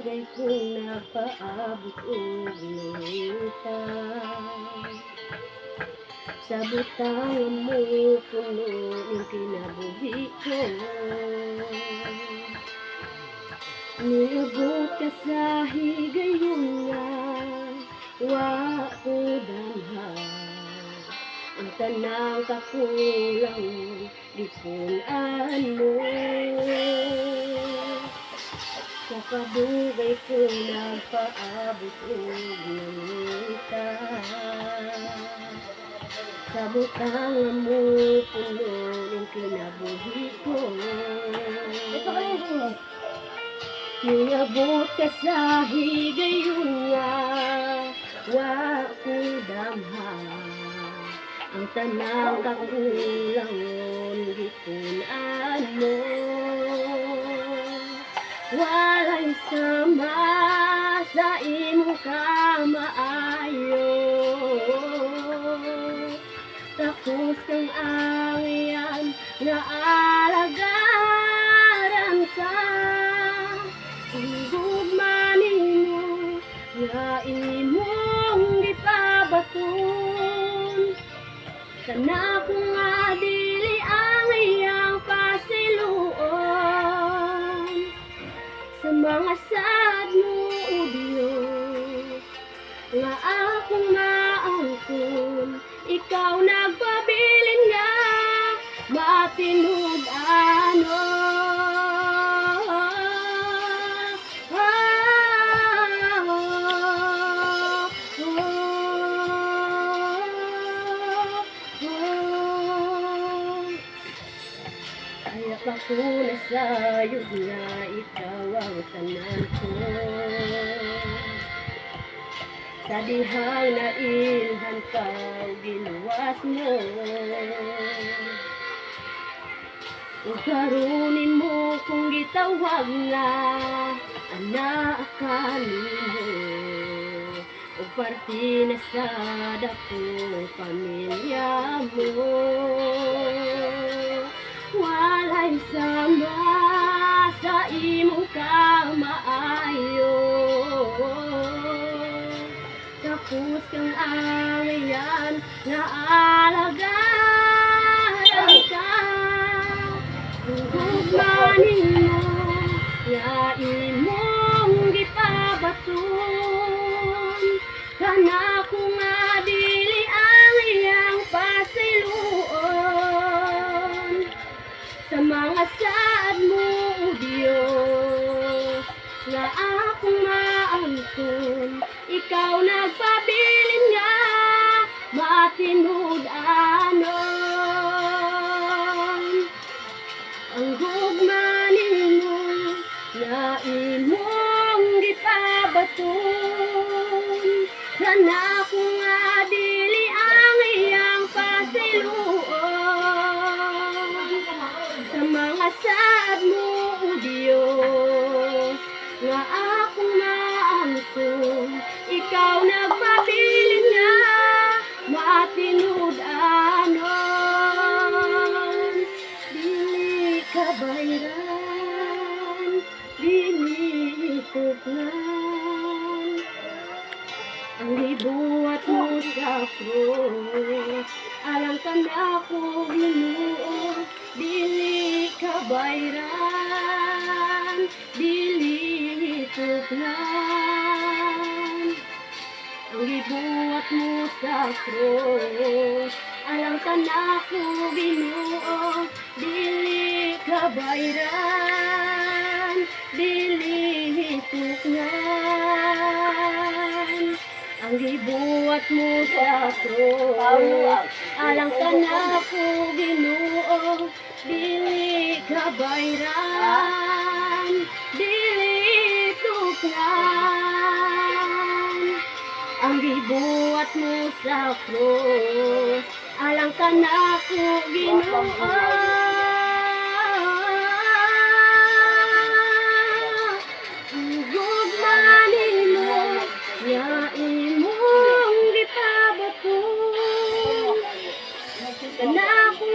dugay kong napaabot og nangita. Sa butang mo puno ng kinabuhi ko. Niabot ka sa higayon nga wa ko damhan. Ang tanang kakulang di punan mo. Sa kadugay ko nagpaabot og nangita. Sa butang mo puno ng kinabuhi ko. Ito ka yung sunod. Niabot ka sa higayon nga wa ko damhan. Ang tanang kakulangon gipunan mo. Walay sama sa imo kamaayo. Tapos kang angyan nga alagaran ka. Ang gugma nimo nga imong gipabaton. Kana ko nga dili ang iyang pasiluon. Sa mga sad mo, O Diyos, nga akong maangkon. Ikaw nagpabilin nga matinud-ano. Kaya ako nasayod nga ikaw ang tanan ko. Sa dihang nailhan ka giluwas mo. Ug karunin mo kung gitawag nga anak kanimo. Ug parte na sa dakong pamilya mo. Walay sama sa imong kamaayo. Tapos kang angyan nga alagaran ka. Ang gugma nimo nga imong gipabaton. Kana ko nga dili ang iyang pasiluon. Sa mga saad mo, O Diyos, nga akong maangkon. Ikaw nagpabilin nga matinud-anon. Ang gugma nimo nga imong gipabaton. Kana ko nga dili ang iyang pasiluon. Sa mga saad mo, O Diyos, nga akong maangkon. Ikaw nagpabilin nga matinud-anon. Dili ka bayran, dili tuklan. Ang gibuhat mo sa krus, alang ka na ko Ginoo. Dili ka bayran, dili tuklan. Ang gibuhat mo sa krus, alang ka na ko Ginoo. Dili ka bayran, dili tuklan. Ang gibuhat mo sa krus, alang ka na ko Ginoo. Dili ka bayran, dili tuklan. Ang gibuhat mo sa krus, alang ka na ko Ginoo. Ang gugma nimo nga imong gipabaton. Kana ko